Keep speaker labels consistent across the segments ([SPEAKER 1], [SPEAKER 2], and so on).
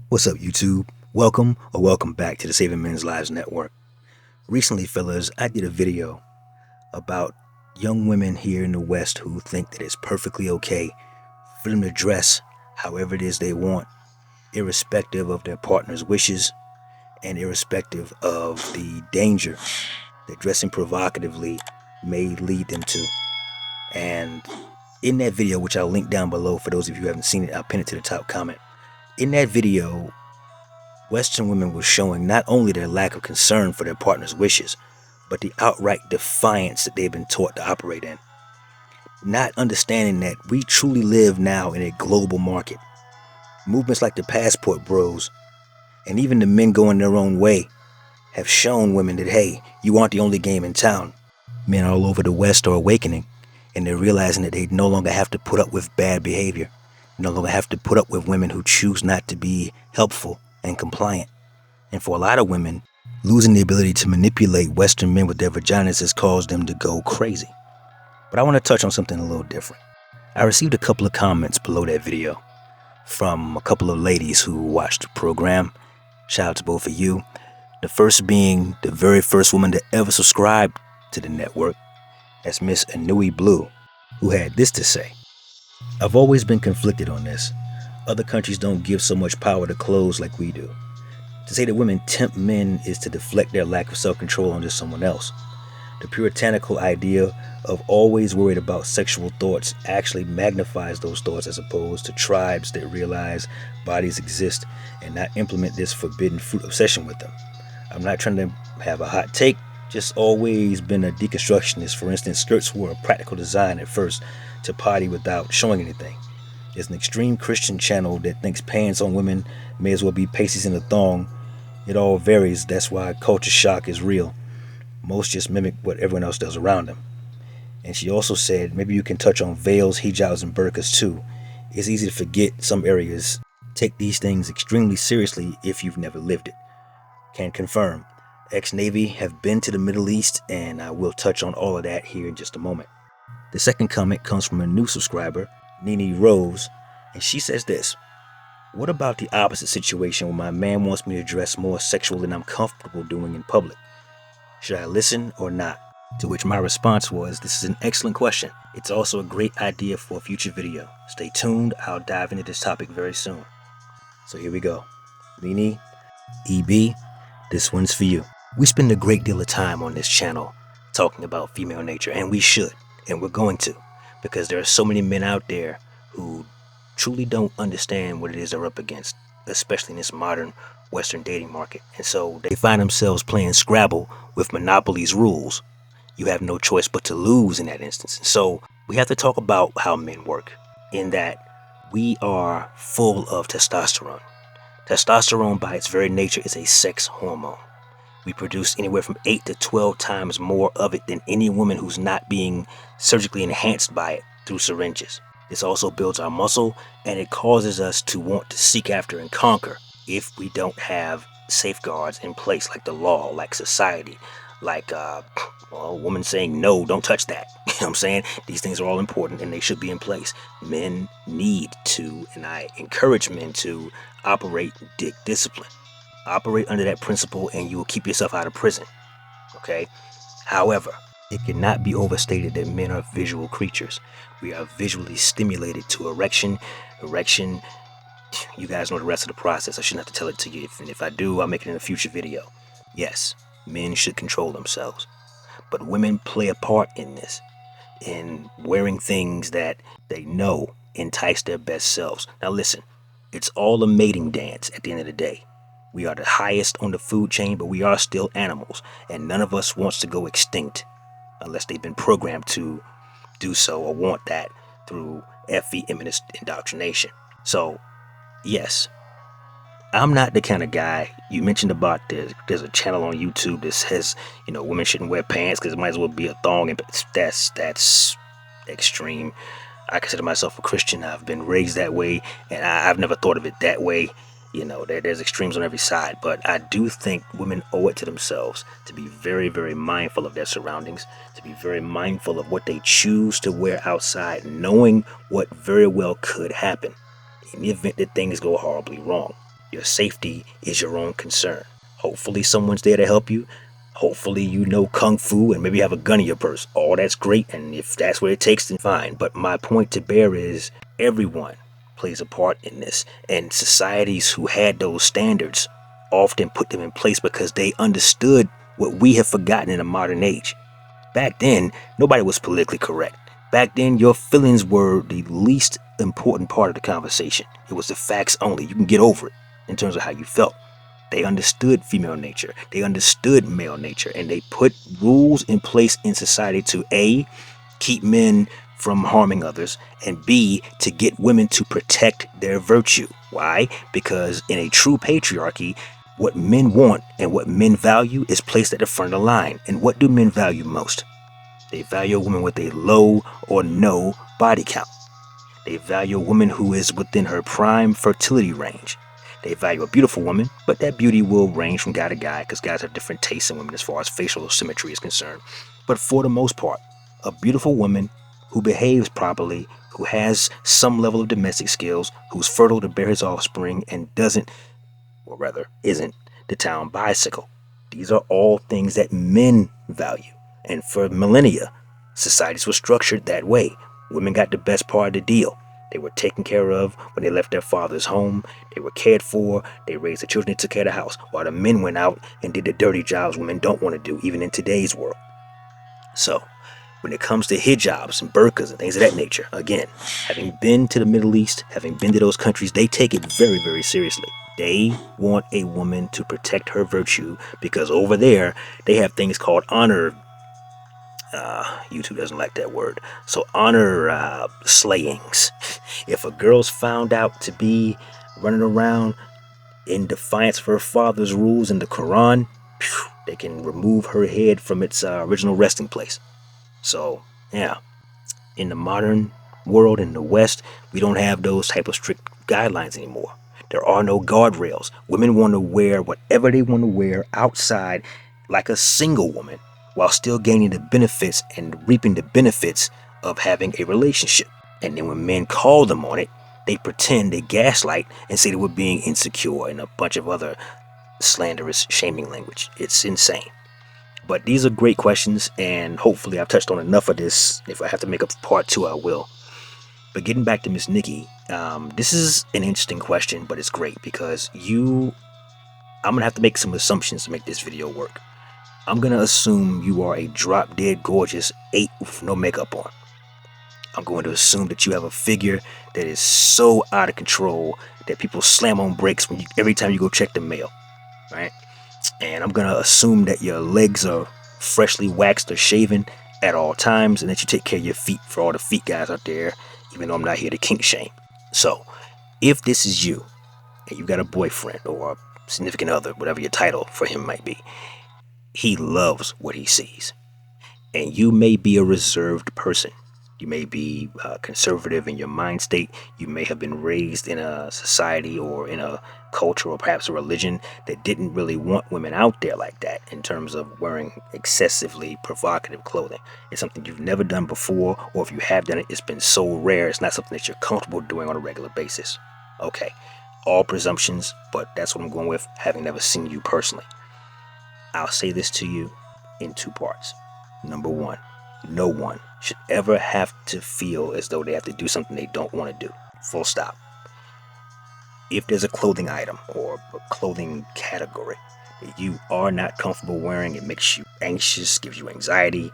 [SPEAKER 1] What's up, YouTube? Welcome back to the Saving Men's Lives Network. Recently, fellas, I did a video about young women here in the West who think that it's perfectly okay for them to dress however it is they want, irrespective of their partner's wishes and irrespective of the danger that dressing provocatively may lead them to. And in that video, which I'll link down below for those of you who haven't seen it, I'll pin it to the top comment. In that video, Western women were showing not only their lack of concern for their partner's wishes, but the outright defiance that they've been taught to operate in. Not understanding that we truly live now in a global market. Movements like the Passport Bros, and even the men going their own way, have shown women that, hey, you aren't the only game in town. Men all over the West are awakening, and they're realizing that they no longer have to put up with bad behavior. No longer have to put up with women who choose not to be helpful and compliant. And for a lot of women, losing the ability to manipulate Western men with their vaginas has caused them to go crazy. But I want to touch on something a little different. I received a couple of comments below that video from a couple of ladies who watched the program. Shout out to both of you. The first being the very first woman to ever subscribe to the network. That's Miss Anui Blue, who had this to say. I've always been conflicted on this. Other countries don't give so much power to clothes like we do. To say that women tempt men is to deflect their lack of self-control onto someone else. The puritanical idea of always worried about sexual thoughts actually magnifies those thoughts as opposed to tribes that realize bodies exist and not implement this forbidden fruit obsession with them. I'm not trying to have a hot take, just always been a deconstructionist. For instance, skirts were a practical design at first to party without showing anything. There's an extreme Christian channel that thinks pants on women may as well be pasties in a thong. It all varies. That's why culture shock is real. Most just mimic what everyone else does around them. And she also said, maybe you can touch on veils, hijabs, and burqas too. It's easy to forget some areas take these things extremely seriously if you've never lived it. Can confirm. Ex-Navy, have been to the Middle East, and I will touch on all of that here in just a moment. The second comment comes from a new subscriber, Nene Rose, and she says this. What about the opposite situation where my man wants me to dress more sexual than I'm comfortable doing in public? Should I listen or not? To which my response was, this is an excellent question. It's also a great idea for a future video. Stay tuned, I'll dive into this topic very soon. So here we go. Nene, EB, this one's for you. We spend a great deal of time on this channel talking about female nature, and we should, and we're going to, because there are so many men out there who truly don't understand what it is they're up against, especially in this modern Western dating market. And so they find themselves playing Scrabble with Monopoly's rules. You have no choice but to lose in that instance. So we have to talk about how men work, in that we are full of testosterone. Testosterone by its very nature is a sex hormone. We produce anywhere from 8 to 12 times more of it than any woman who's not being surgically enhanced by it through syringes. This also builds our muscle, and it causes us to want to seek after and conquer if we don't have safeguards in place, like the law, like society, like a woman saying, no, don't touch that. You know what I'm saying? These things are all important and they should be in place. Men need to, and I encourage men to, operate dick discipline. Operate under that principle and you will keep yourself out of prison. Okay? However, it cannot be overstated that men are visual creatures. We are visually stimulated to erection. Erection, you guys know the rest of the process. I shouldn't have to tell it to you. If I do, I'll make it in a future video. Yes, men should control themselves. But women play a part in this, in wearing things that they know entice their best selves. Now listen, it's all a mating dance at the end of the day. We are the highest on the food chain, but we are still animals, and none of us wants to go extinct unless they've been programmed to do so or want that through feminist indoctrination. So, yes, I'm not the kind of guy you mentioned about there's a channel on YouTube that says, you know, women shouldn't wear pants because it might as well be a thong, and that's extreme. I consider myself a Christian. I've been raised that way, and I've never thought of it that way. There's extremes on every side, but I do think women owe it to themselves to be very, very mindful of their surroundings, to be very mindful of what they choose to wear outside, knowing what very well could happen in the event that things go horribly wrong. Your safety is your own concern. Hopefully someone's there to help you. Hopefully you know kung fu and maybe have a gun in your purse. All that's great, and if that's what it takes, then fine. But my point to bear is everyone plays a part in this, and societies who had those standards often put them in place because they understood what we have forgotten in the modern age. Back then, nobody was politically correct. Back then, your feelings were the least important part of the conversation. It was the facts only. You can get over it in terms of how you felt. They understood female nature. They understood male nature. And they put rules in place in society to A, keep men from harming others, and B, to get women to protect their virtue. Why? Because in a true patriarchy, what men want and what men value is placed at the front of the line. And what do men value most? They value a woman with a low or no body count. They value a woman who is within her prime fertility range. They value a beautiful woman, but that beauty will range from guy to guy because guys have different tastes in women as far as facial symmetry is concerned. But for the most part, a beautiful woman who behaves properly, who has some level of domestic skills, who's fertile to bear his offspring, and doesn't, or rather isn't, the town bicycle. These are all things that men value. And for millennia, societies were structured that way. Women got the best part of the deal. They were taken care of when they left their father's home. They were cared for. They raised the children. They took care of the house. While the men went out and did the dirty jobs women don't want to do, even in today's world. So, when it comes to hijabs and burqas and things of that nature, again, having been to the Middle East, having been to those countries, they take it very, very seriously. They want a woman to protect her virtue because over there, they have things called honor. YouTube doesn't like that word. So honor slayings. If a girl's found out to be running around in defiance of her father's rules in the Quran, they can remove her head from its original resting place. So, yeah, in the modern world, in the West, we don't have those type of strict guidelines anymore. There are no guardrails. Women want to wear whatever they want to wear outside like a single woman while still gaining the benefits and reaping the benefits of having a relationship. And then when men call them on it, they pretend, they gaslight and say that we're being insecure and a bunch of other slanderous, shaming language. It's insane. But these are great questions, and hopefully I've touched on enough of this. If I have to make a part 2, I will. But getting back to Miss Nikki, this is an interesting question, but it's great because I'm going to have to make some assumptions to make this video work. I'm going to assume you are a drop-dead gorgeous 8 with no makeup on. I'm going to assume that you have a figure that is so out of control that people slam on brakes every time you go check the mail, right? And I'm going to assume that your legs are freshly waxed or shaven at all times and that you take care of your feet for all the feet guys out there, even though I'm not here to kink shame. So, if this is you and you got a boyfriend or a significant other, whatever your title for him might be, he loves what he sees. And you may be a reserved person. You may be conservative in your mind state. You may have been raised in a society or in a culture or perhaps a religion that didn't really want women out there like that in terms of wearing excessively provocative clothing. It's something you've never done before, or if you have done it, it's been so rare, it's not something that you're comfortable doing on a regular basis. Okay, all presumptions, but that's what I'm going with, having never seen you personally. I'll say this to you in 2 parts. Number 1, no one should ever have to feel as though they have to do something they don't want to do. Full stop. If there's a clothing item or a clothing category that you are not comfortable wearing, it makes you anxious, gives you anxiety,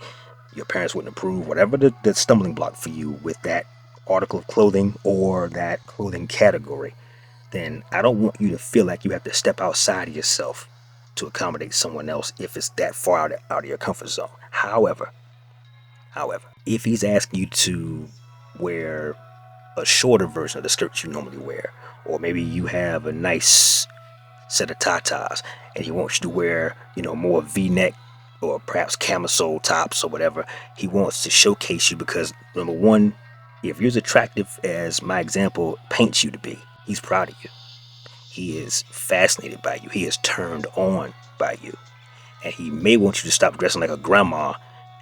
[SPEAKER 1] your parents wouldn't approve, whatever the stumbling block for you with that article of clothing or that clothing category, then I don't want you to feel like you have to step outside of yourself to accommodate someone else if it's that far out of your comfort zone. However, if he's asking you to wear a shorter version of the skirt you normally wear, or maybe you have a nice set of tatas and he wants you to wear, more V-neck or perhaps camisole tops or whatever, he wants to showcase you because, number 1, if you're as attractive as my example paints you to be, he's proud of you. He is fascinated by you. He is turned on by you. And he may want you to stop dressing like a grandma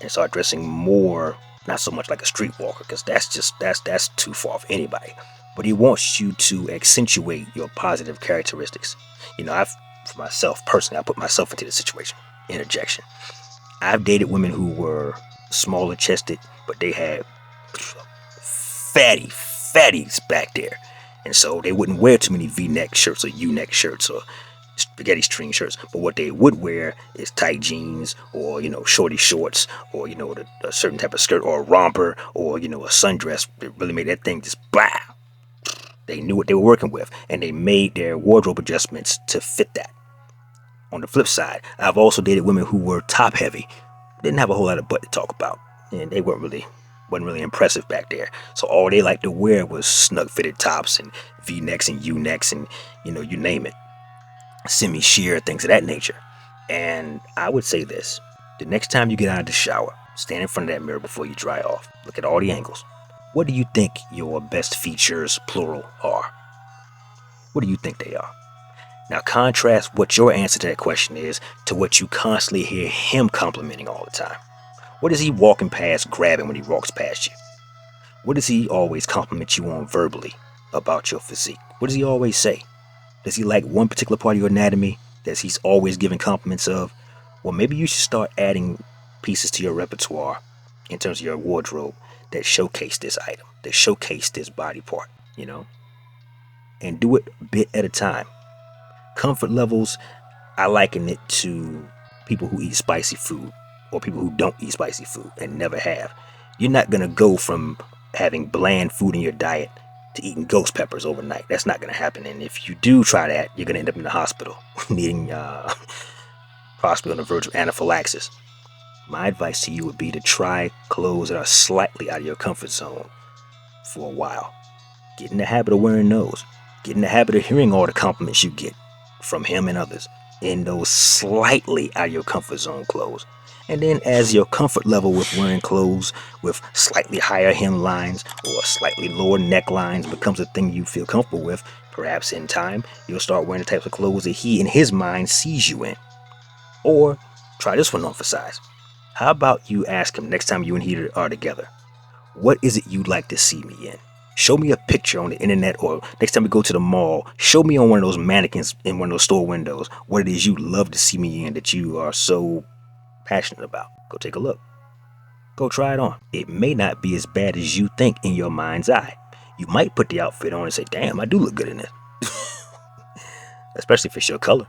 [SPEAKER 1] and start dressing more, not so much like a streetwalker, because that's too far for anybody. But he wants you to accentuate your positive characteristics. For myself personally, I put myself into the situation. Interjection. I've dated women who were smaller chested, but they had fatties back there. And so they wouldn't wear too many V-neck shirts or U-neck shirts or spaghetti string shirts. But what they would wear is tight jeans or, shorty shorts or, a certain type of skirt or a romper or, a sundress that really made that thing just blah. They knew what they were working with and they made their wardrobe adjustments to fit that. On the flip side, I've also dated women who were top heavy, didn't have a whole lot of butt to talk about, and they wasn't really impressive back there. So all they liked to wear was snug fitted tops and V-necks and U-necks and you name it, semi-sheer, things of that nature. And I would say this: the next time you get out of the shower, stand in front of that mirror before you dry off. Look at all the angles. What do you think your best features, plural, are? What do you think they are? Now contrast what your answer to that question is to what you constantly hear him complimenting all the time. What is he walking past grabbing when he walks past you? What does he always compliment you on verbally about your physique? What does he always say? Does he like one particular part of your anatomy that he's always giving compliments of? Well, maybe you should start adding pieces to your repertoire in terms of your wardrobe that showcase this item, that showcase this body part, and do it a bit at a time. Comfort levels, I liken it to people who eat spicy food or people who don't eat spicy food and never have. You're not going to go from having bland food in your diet to eating ghost peppers overnight. That's not going to happen. And if you do try that, you're going to end up in the hospital needing possibly on the verge of anaphylaxis. My advice to you would be to try clothes that are slightly out of your comfort zone for a while. Get in the habit of wearing those. Get in the habit of hearing all the compliments you get from him and others in those slightly out of your comfort zone clothes. And then as your comfort level with wearing clothes with slightly higher hemlines or slightly lower necklines becomes a thing you feel comfortable with, perhaps in time you'll start wearing the types of clothes that he in his mind sees you in. Or try this one on for size. How about you ask him next time you and he are together, what is it you'd like to see me in? Show me a picture on the internet, or next time we go to the mall, show me on one of those mannequins in one of those store windows what it is you love to see me in that you are so passionate about. Go take a look. Go try it on. It may not be as bad as you think in your mind's eye. You might put the outfit on and say, damn, I do look good in this. Especially if it's your color,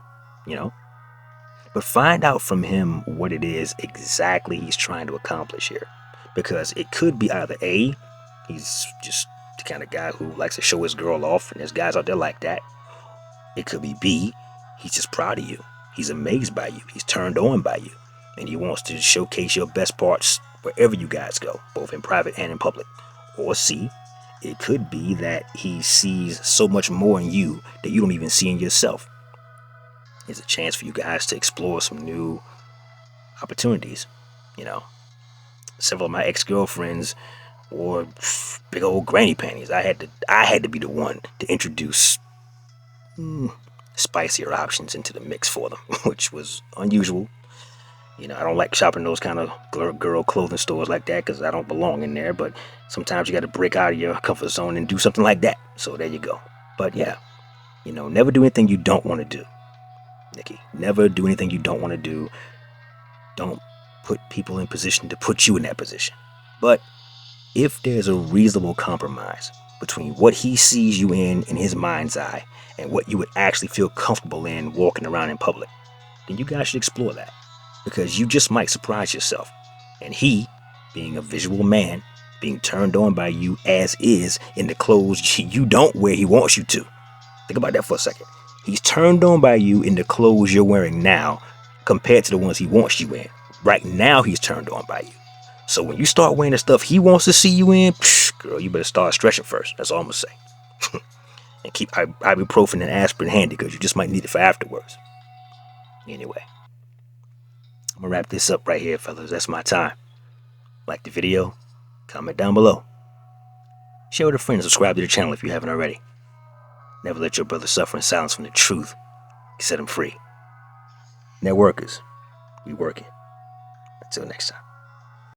[SPEAKER 1] But find out from him what it is exactly he's trying to accomplish here. Because it could be either A, he's just the kind of guy who likes to show his girl off, and there's guys out there like that. It could be B, he's just proud of you. He's amazed by you. He's turned on by you. And he wants to showcase your best parts wherever you guys go, both in private and in public. Or C, it could be that he sees so much more in you that you don't even see in yourself. It's a chance for you guys to explore some new opportunities. Several of my ex-girlfriends wore big old granny panties. I had to be the one to introduce spicier options into the mix for them, which was unusual. I don't like shopping those kind of girl clothing stores like that because I don't belong in there. But sometimes you got to break out of your comfort zone and do something like that. So there you go. But yeah, never do anything you don't want to do. Nikki, never do anything you don't want to do. Don't put people in position to put you in that position. But if there's a reasonable compromise between what he sees you in his mind's eye and what you would actually feel comfortable in walking around in public, then you guys should explore that. Because you just might surprise yourself. And he, being a visual man, being turned on by you as is in the clothes you don't wear he wants you to. Think about that for a second. He's turned on by you in the clothes you're wearing now compared to the ones he wants you in. Right now he's turned on by you. So when you start wearing the stuff he wants to see you in, girl, you better start stretching first. That's all I'm going to say. And keep ibuprofen and aspirin handy because you just might need it for afterwards. Anyway, I'm going to wrap this up right here, fellas. That's my time. Like the video, comment down below. Share with a friend and subscribe to the channel if you haven't already. Never let your brother suffer in silence from the truth. Set him free. Networkers, we working. Until next time.